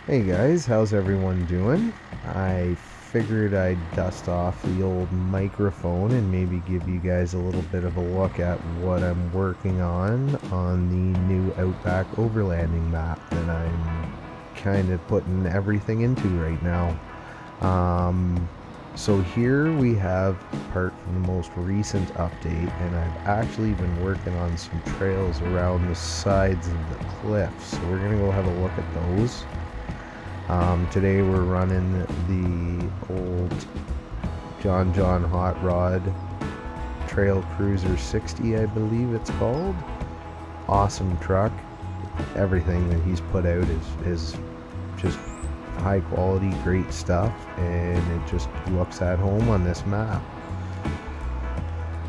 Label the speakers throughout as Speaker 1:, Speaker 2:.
Speaker 1: Hey guys, how's everyone doing? I figured I'd dust off the old microphone and maybe give you guys a little bit of a look at what I'm working on the new Outback Overlanding map that I'm kind of putting everything into right now. So here we have part from the most recent update, and I've actually been working on some trails around the sides of the cliffs, so we're gonna go have a look at those. Today we're running the old John Hot Rod Trail Cruiser 60, I believe it's called. Awesome truck. Everything that he's put out is just high quality, great stuff, and it just looks at home on this map.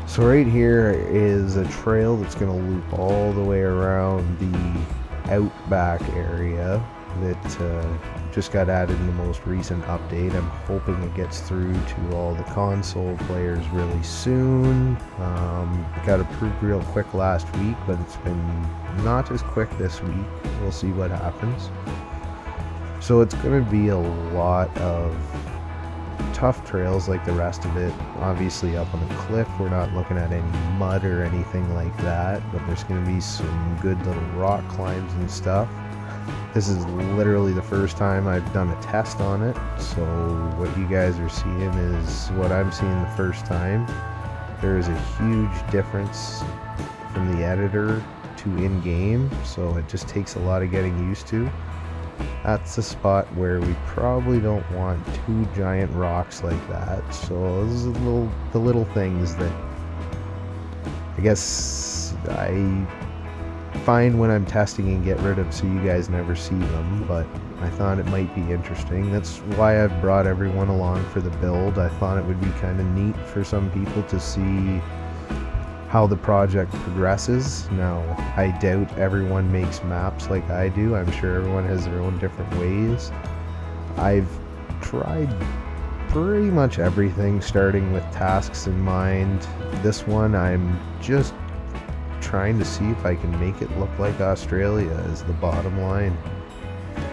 Speaker 1: So right here is a trail that's going to loop all the way around the Outback area that just got added in the most recent update. I'm hoping it gets through to all the console players really soon. Got approved real quick last week, but it's been not as quick this week. We'll see what happens. So it's going to be a lot of tough trails like the rest of it. Obviously up on the cliff we're not looking at any mud or anything like that, but there's going to be some good little rock climbs and stuff. This is literally the first time I've done a test on it, so what you guys are seeing is what I'm seeing the first time. There is a huge difference from the editor to in-game, so it just takes a lot of getting used to. That's the spot where we probably don't want two giant rocks like that, so those are the little things that I guess I find when I'm testing and get rid of so you guys never see them, but I thought it might be interesting. That's why I've brought everyone along for the build. I thought it would be kind of neat for some people to see how the project progresses. Now, I doubt everyone makes maps like I do. I'm sure everyone has their own different ways. I've tried pretty much everything, starting with tasks in mind. This one, I'm just trying to see if I can make it look like Australia is the bottom line.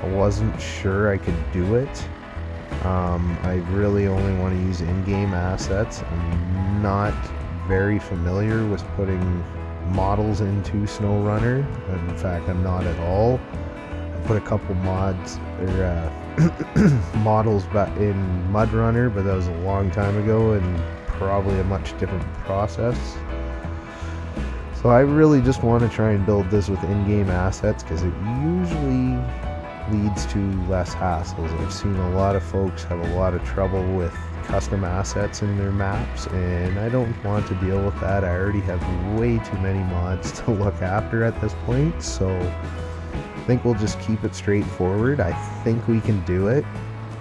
Speaker 1: I wasn't sure I could do it. I really only want to use in-game assets. I'm not very familiar with putting models into Snowrunner. In fact, I'm not at all. I put a couple mods or models back in Mudrunner, but that was a long time ago and probably a much different process. So I really just want to try and build this with in-game assets because it usually leads to less hassles. I've seen a lot of folks have a lot of trouble with custom assets in their maps, and I don't want to deal with that. I already have way too many mods to look after at this point, so I think we'll just keep it straightforward. I think we can do it.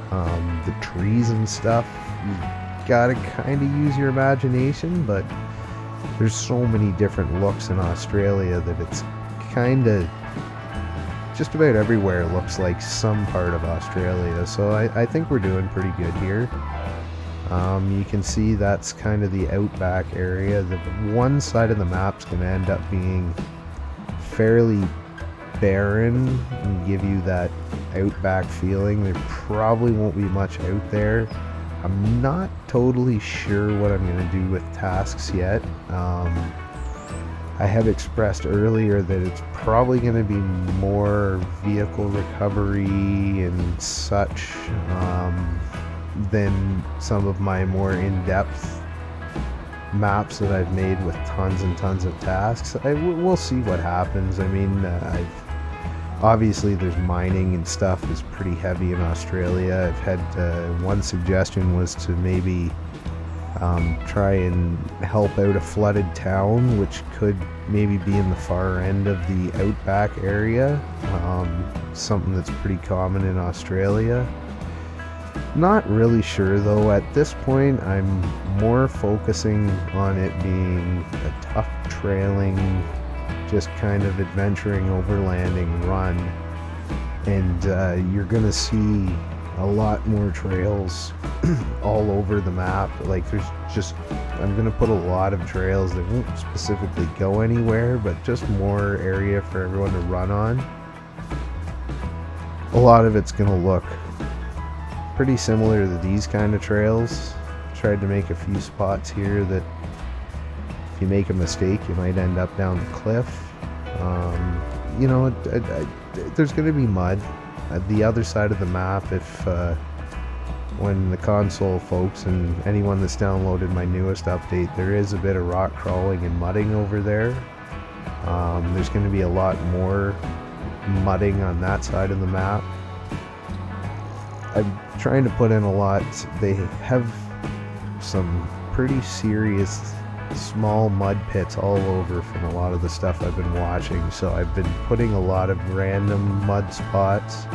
Speaker 1: The trees and stuff, you gotta kind of use your imagination, but there's so many different looks in Australia that it's kind of just about everywhere looks like some part of Australia, so I think we're doing pretty good here. You can see that's kind of the Outback area. The one side of the map's going to end up being fairly barren and give you that Outback feeling. There probably won't be much out there. I'm not totally sure what I'm going to do with tasks yet. I have expressed earlier that it's probably going to be more vehicle recovery and such than some of my more in-depth maps that I've made with tons and tons of tasks. We'll see what happens. I mean, obviously there's mining and stuff is pretty heavy in Australia. I've had one suggestion was to maybe try and help out a flooded town, which could maybe be in the far end of the Outback area. Something that's pretty common in Australia. Not really sure though. At this point I'm more focusing on it being a tough trailing, just kind of adventuring overlanding run, and you're gonna see a lot more trails all over the map. Like I'm gonna put a lot of trails that won't specifically go anywhere, but just more area for everyone to run on. a lot of it's gonna look pretty similar to these kind of trails. Tried to make a few spots here that if you make a mistake you might end up down the cliff. You know, there's gonna be mud. The other side of the map, if when the console folks and anyone that's downloaded my newest update, there is a bit of rock crawling and mudding over there. There's going to be a lot more mudding on that side of the map. I'm trying to put in a lot. They have some pretty serious small mud pits all over from a lot of the stuff I've been watching, so I've been putting a lot of random mud spots,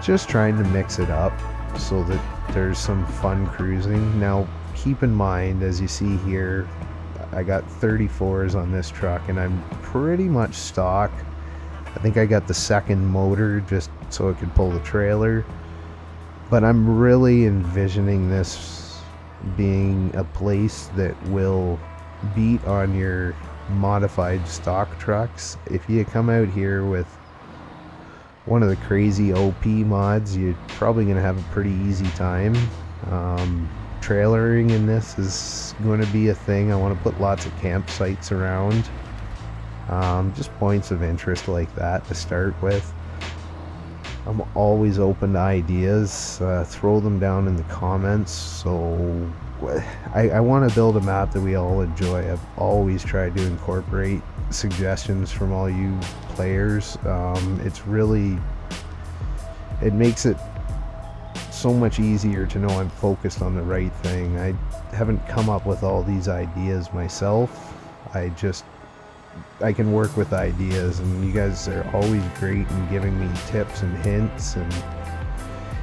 Speaker 1: just trying to mix it up so that there's some fun cruising. Now keep in mind, as you see here, I got 34s on this truck and I'm pretty much stock. I think I got the second motor just so it could pull the trailer, but I'm really envisioning this being a place that will beat on your modified stock trucks. If you come out here with one of the crazy OP mods, you're probably going to have a pretty easy time. Trailering in this is going to be a thing. I want to put lots of campsites around. Just points of interest like that to start with. I'm always open to ideas. Throw them down in the comments. So I want to build a map that we all enjoy. I've always tried to incorporate suggestions from all you players. It makes it so much easier to know I'm focused on the right thing. I haven't come up with all these ideas myself. I can work with ideas, and you guys are always great in giving me tips and hints, and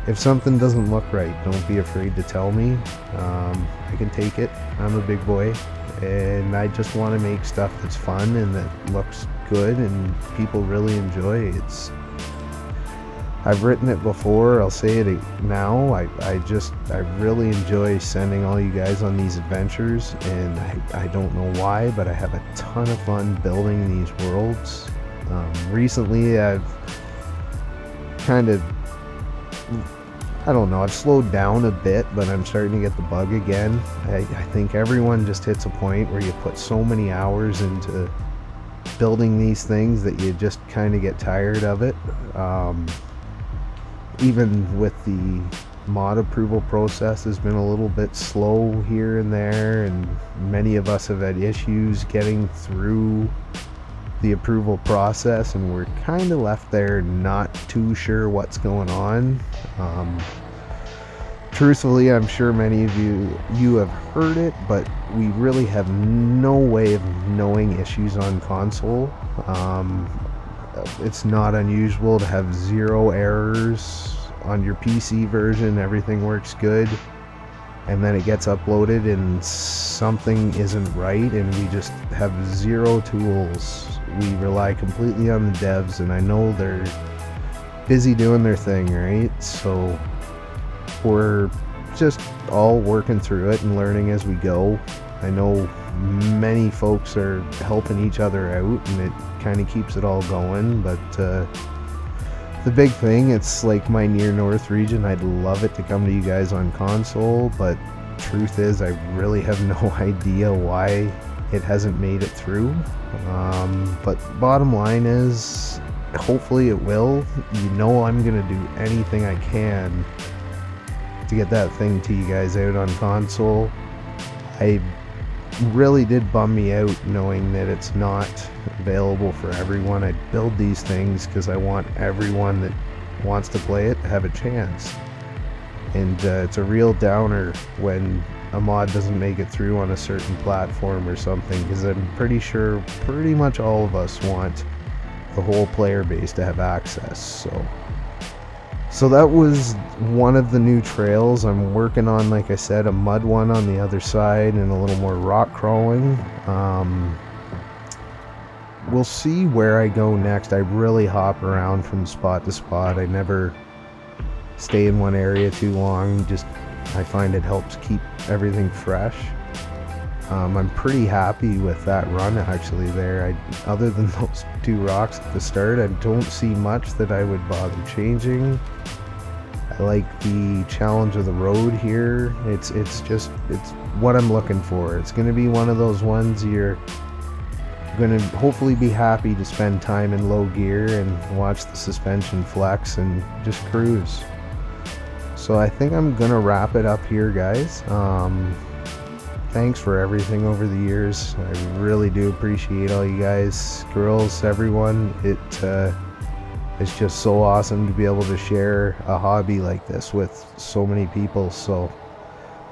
Speaker 1: if something doesn't look right, don't be afraid to tell me. I can take it. I'm a big boy, and I just want to make stuff that's fun and that looks good and people really enjoy. I've written it before, I'll say it now. I really enjoy sending all you guys on these adventures, and I don't know why, but I have a ton of fun building these worlds. Recently I've kind of, I don't know, I've slowed down a bit, but I'm starting to get the bug again. I think everyone just hits a point where you put so many hours into building these things that you just kind of get tired of it. Even with the mod approval process has been a little bit slow here and there, and many of us have had issues getting through the approval process, and we're kind of left there not too sure what's going on. Truthfully, I'm sure many of you have heard it, but we really have no way of knowing issues on console. It's not unusual to have 0 errors on your PC version. Everything works good, and then it gets uploaded and something isn't right, and we just have 0 tools. We rely completely on the devs, and I know they're busy doing their thing, right? So we're just all working through it and learning as we go. I know many folks are helping each other out, and it kind of keeps it all going, but the big thing, it's like my near north region. I'd love it to come to you guys on console, but truth is I really have no idea why it hasn't made it through. But bottom line is, hopefully it will. You know, I'm gonna do anything I can to get that thing to you guys out on console. I really did bum me out knowing that it's not available for everyone. I build these things because I want everyone that wants to play it to have a chance, and it's a real downer when a mod doesn't make it through on a certain platform or something, because I'm pretty sure pretty much all of us want the whole player base to have access. So that was one of the new trails. I'm working on, like I said, a mud one on the other side and a little more rock crawling. We'll see where I go next. I really hop around from spot to spot. I never stay in one area too long. I find it helps keep everything fresh. I'm pretty happy with that run actually there. Other than those 2 rocks at the start, I don't see much that I would bother changing. I like the challenge of the road here. It's what I'm looking for. It's going to be one of those ones you're going to hopefully be happy to spend time in low gear and watch the suspension flex and just cruise. So I think I'm going to wrap it up here, guys. Thanks for everything over the years. I really do appreciate all you guys, girls, everyone. It's just so awesome to be able to share a hobby like this with so many people. So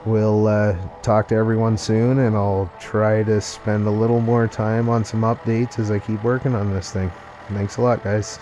Speaker 1: we'll talk to everyone soon, and I'll try to spend a little more time on some updates as I keep working on this thing. Thanks a lot, guys.